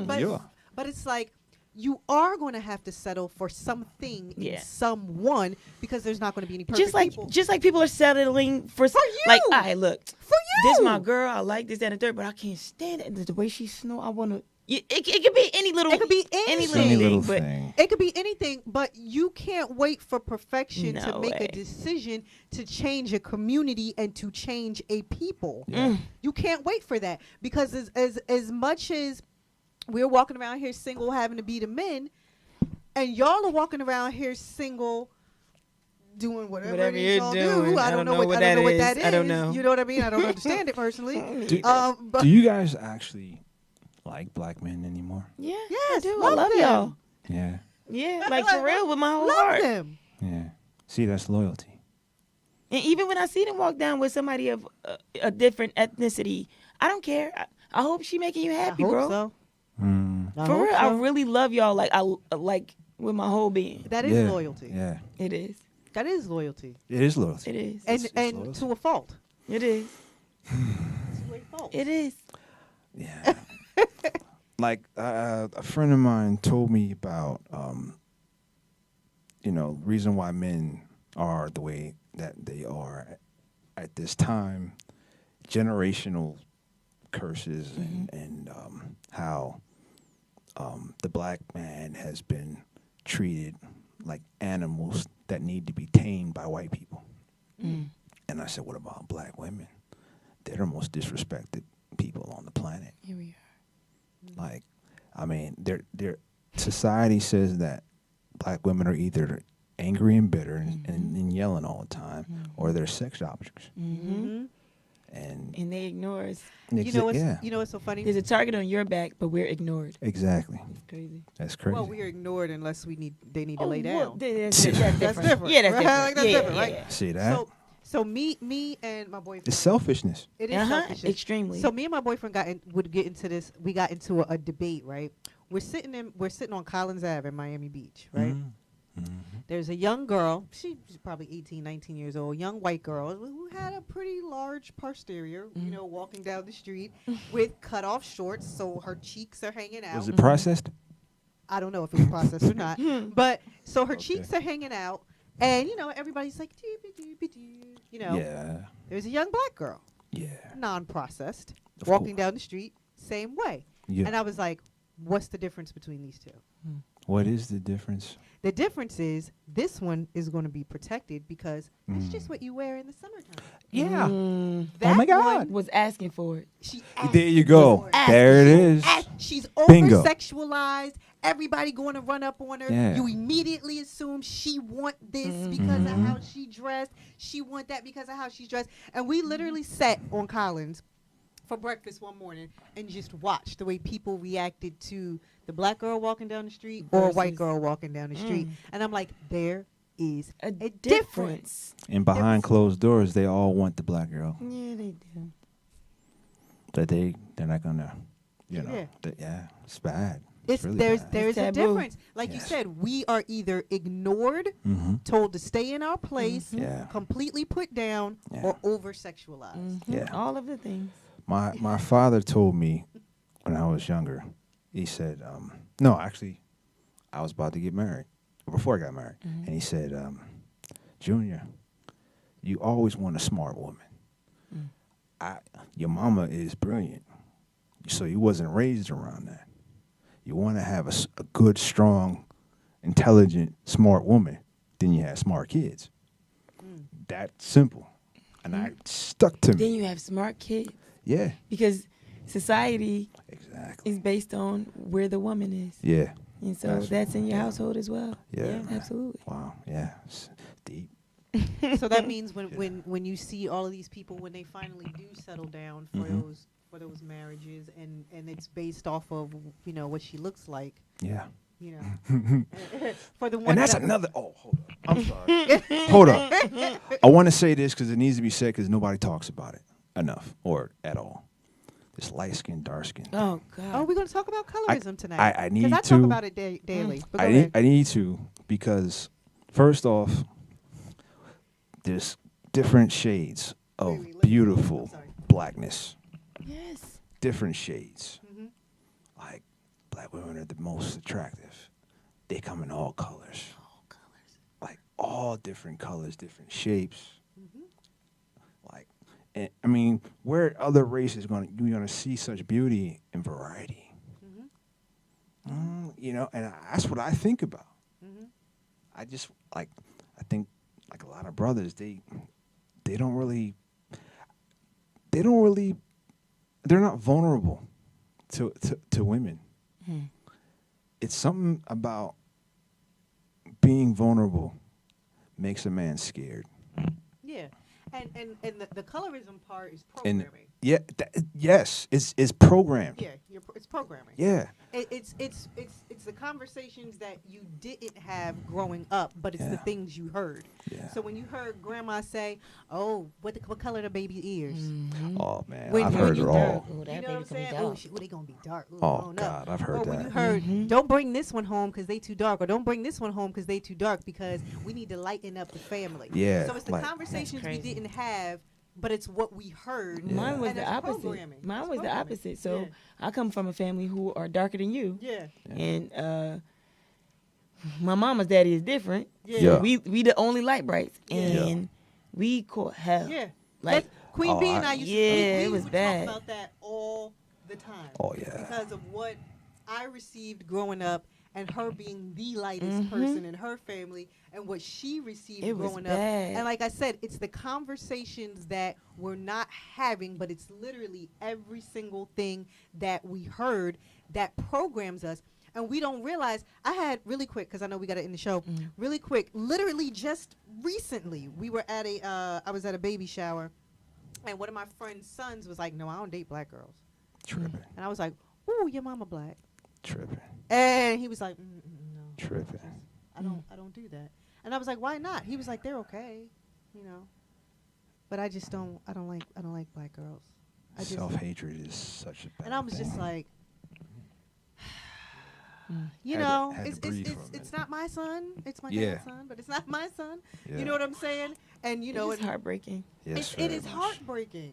but, Yeah. but it's like you are going to have to settle for something in Yeah. someone because there's not going to be any perfect people. Just like people are settling for For like, you! all right, look, For this you! my girl, I like this, that, and the third, but I can't stand it. The way she snore, I want to. It could be any little. It could be any anything. little Any thing, little but thing. It could be anything, but you can't wait for perfection to No make way. a decision to change a community and to change a people. Yeah. You can't wait for that because as much as we're walking around here single having to be the men, and y'all are walking around here single doing whatever it is you're y'all doing. do. I don't know what that is. I don't know. You know what I mean? I don't understand it personally. Do, But do you guys actually like black men anymore? yeah, Yes, I do. I love love them. y'all. Yeah. Yeah, like for real, with my whole love heart. them. Yeah. See, that's loyalty. And even when I see them walk down with somebody of a different ethnicity, I don't care. I hope she making you happy, I hope bro. so. I For hope real, so. I really love y'all. Like like with my whole being. That is Yeah. loyalty. Yeah. It is. That is loyalty. It is loyalty. It is. And It's and loyalty. to a fault. It is. To a fault. It is. Yeah. Like a friend of mine told me about, reason why men are the way that they are at this time, generational curses and how the black man has been treated like animals that need to be tamed by white people. And I said, what about black women? They're the most disrespected people on the planet. Here we are. Like, I mean, society says that black women are either angry and bitter and yelling all the time, or they're sex objects. Mm-hmm. And And they ignore us. You know what's yeah, you know what's so funny? There's a target on your back, but we're ignored. exactly. It's crazy. That's crazy. Well, we are ignored unless they need to lay well, down. that's That's different. different. Yeah, that's Right? different. Like, that's yeah, different, right? yeah. See that? So me and my boyfriend. It's selfishness. It is Uh-huh. selfish. Extremely. So me and my boyfriend would get into this. We got into a debate, right? We're sitting on Collins Ave in Miami Beach, right? There's a young girl. She's probably 18, 19 years old. Young white girl who had a pretty large posterior. Walking down the street with cut off shorts, so her cheeks are hanging out. Was it processed? I don't know if it was processed or not, but so her Okay. cheeks are hanging out, and everybody's like, "Doo-ba-doo-ba-doo," Yeah. There's a young black girl, Yeah. non-processed, Of walking course. down the street, same way. Yeah. And I was like, what's the difference between these two? What is the difference? The difference is this one is going to be protected because it's just what you wear in the summertime. Yeah. That Oh my God. one, Was asking for it. she There you go. for it. There it is. She's Bingo. over-sexualized. Everybody going to run up on her. Yeah. You immediately assume she want this because of how she dressed. She want that because of how she's dressed. And we literally sat on Collins for breakfast one morning and just watched the way people reacted to the black girl walking down the street or a white Versus- girl walking down the street. And I'm like, there is A a difference. difference. And behind closed doors, they all want the black girl. Yeah, they do. That they're not gonna, you know. Yeah. Yeah, it's bad. It's really there's bad. there's a taboo. difference. Like you Yes. said, we are either ignored, told to stay in our place, Yeah. completely put down, Yeah. or over sexualized. Yeah. All of the things. My father told me when I was younger. He said, no, actually, I was about to get married before I got married, and he said, Junior, you always want a smart woman. Your mama is brilliant, so you wasn't raised around that. You want to have a good, strong, intelligent, smart woman. Then you have smart kids. That simple, and I stuck to Then me. you have smart kids Yeah, because society exactly. is based on where the woman is. Yeah. And so that's in your household as well. Yeah, man. Absolutely. Wow. Yeah. It's deep. So that means when you see all of these people when they finally do settle down for those marriages and it's based off of what she looks like, Yeah. for the one And that's that- another. Oh, hold up. I'm sorry. Hold up. I want to say this because it needs to be said because nobody talks about it enough or at all. This light skin, dark skin. Oh God. Oh, we're going to talk about colorism tonight. I need I to. talk about it daily. But go ahead. I need to because first off, there's different shades of Wait, let me- beautiful I'm sorry. blackness. Yes. Different shades. Like black women are the most attractive. They come in all colors. All colors. Like all different colors, different shapes. Like, and, I mean, where other races you're gonna see such beauty and variety? And that's what I think about. I just I think like a lot of brothers, they're not vulnerable to women. It's something about being vulnerable makes a man scared. Yeah. And the colorism part is And programming. yes, it's programmed. Yeah, it's programming. Yeah. It's the conversations that you didn't have growing up, but it's the Yeah. things you heard. Yeah. So when you heard grandma say, "Oh, what color the baby ears?" Oh man, When- I've when heard you it dark, all. Oh, You that know what I'm baby gonna be saying? dark. Oh, they gonna be dark. Ooh, Oh, I don't know. God, I've heard Or when that. you heard, don't bring this one home because they too dark, or don't bring this one home because they too dark because we need to lighten up the family. Yeah, So it's the like- conversations we That's crazy. didn't have, but it's what we heard. Yeah. Mine was And the it's opposite. programming. Mine It's was the programming. opposite. So Yeah. I come from a family who are darker than you. Yeah. And my mama's daddy is different. Yeah. Yeah. We the only light brights. Yeah. And we caught hell. Yeah. Like Queen B and I used to it we was would bad. talk about that all the time. Oh, yeah. Because of what I received growing up and her being the lightest person in her family and what she received It was growing up. bad. And like I said, it's the conversations that we're not having, but it's literally every single thing that we heard that programs us. And we don't realize. I had really quick, because I know we got to end the show. Really quick, literally just recently, we were at I was at a baby shower, and one of my friend's sons was like, "No, I don't date black girls." Tripping, And I was like, "Ooh, your mama black." tripping, And he was like, "No, tripping. I don't do that." And I was like, "Why not?" He was like, "They're okay, but I just don't. I don't like black girls." I just, Self-hatred is such a bad and I was thing. just like, Had to breathe for a it's minute. not my son. It's my Yeah. dad's son, but it's not my son. Yeah. You know what I'm saying? And it's heartbreaking. Yes, it very is much. heartbreaking.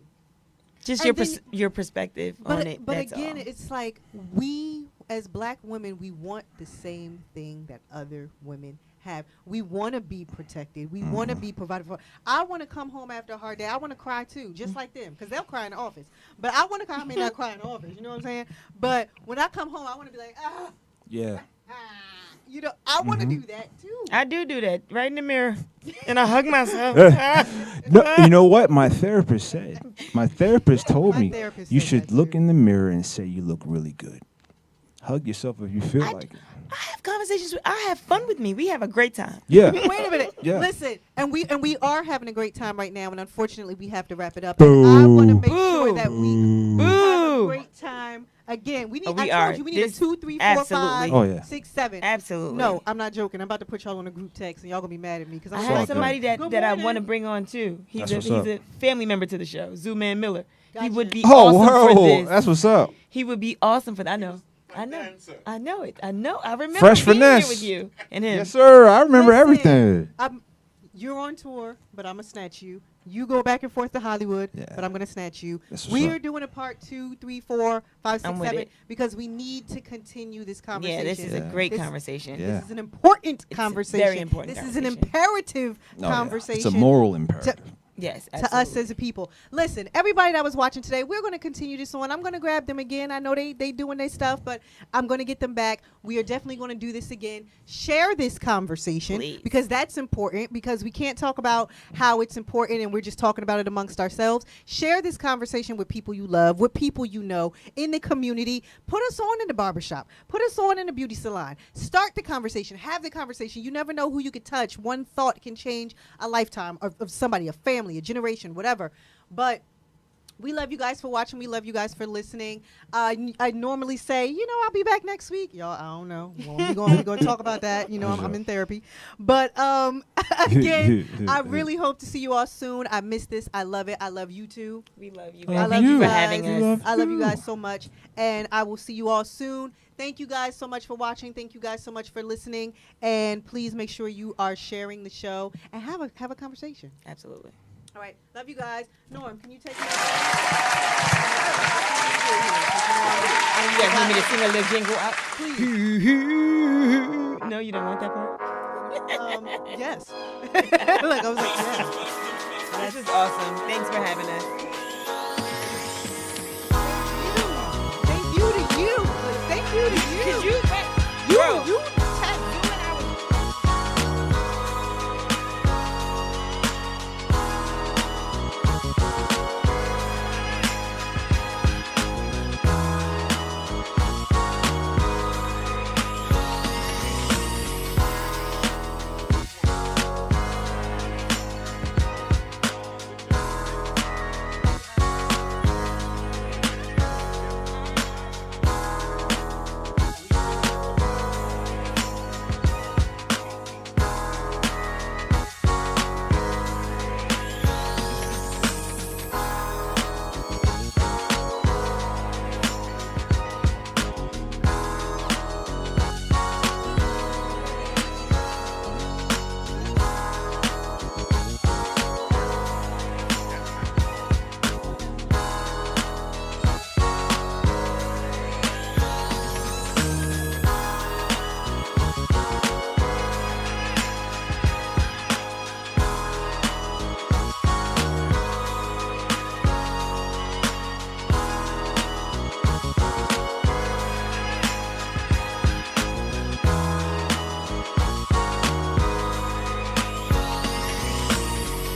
Just And your perspective on it. But that's again, all. it's like we as black women, we want the same thing that other women have. We want to be protected. We want to be provided for. I want to come home after a hard day. I want to cry too, just like them, because they'll cry in the office. But I want to come. I may not cry in the office. You know what I'm saying? But when I come home, I want to be like, Yeah. You know, I want to do that too. I do that right in the mirror, and I hug myself. No, you know what my therapist said? My therapist told me therapist you said should that look too. in the mirror and say you look really good. Hug yourself if you feel like it. I have conversations. I have fun with me. We have a great time. Yeah. Wait a minute. Yeah. Listen, and we are having a great time right now, and unfortunately we have to wrap it up. And I want to make sure that we have a Boo. great time. Again, we need. Oh, we I are. told you we need This- a 2, 3, 4, absolutely. 5, Oh, yeah. 6, 7. Absolutely. No, I'm not joking. I'm about to put y'all on a group text, and y'all gonna be mad at me because I I'm all have good. somebody that Good I morning. want to bring on too. He's That's a what's he's up. a family member to the show, Zooman Miller. He Gotcha. would be Oh, awesome for whoa. this. That's what's up. He would be awesome for that. I know it. I know. I remember Fresh being finesse. here with you and him. Yes, sir. I remember Listen, everything. You're on tour, but I'm gonna snatch you. You go back and forth to Hollywood, Yeah. but I'm gonna snatch you. That's what's We up. are doing a part 2, 3, 4, 5, 6, I'm with 7 it. because we need to continue this conversation. Yeah, this is a great This- conversation. Yeah. This is an important It's a conversation. very important This is an conversation. imperative Oh, yeah. conversation. It's a moral imperative. Yes, to us absolutely. as a people. Listen, everybody that was watching today, we're going to continue this on. I'm going to grab them again. I know they doing their stuff, but I'm going to get them back. We are definitely going to do this again. Share this conversation Please. because that's important, because we can't talk about how it's important and we're just talking about it amongst ourselves. Share this conversation with people you love, with people you know, in the community. Put us on in the barbershop. Put us on in the beauty salon. Start the conversation. Have the conversation. You never know who you could touch. One thought can change a lifetime of somebody, a family, a generation, whatever. But we love you guys for watching. We love you guys for listening. I normally say, I'll be back next week. Y'all, I don't know. We're going to talk about that. I'm in therapy. But again, I really hope to see you all soon. I miss this. I love it. I love you too. We love you. I Thank love you for you. having us. I love you guys so much. And I will see you all soon. Thank you guys so much for watching. Thank you guys so much for listening. And please make sure you are sharing the show and have a conversation. Absolutely. All right. Love you guys. Norm, can you take me? You guys want me to sing a little jingle out? Please. No, you don't want that part? Yes. Like I was like, yeah. This is awesome. Thanks for having us.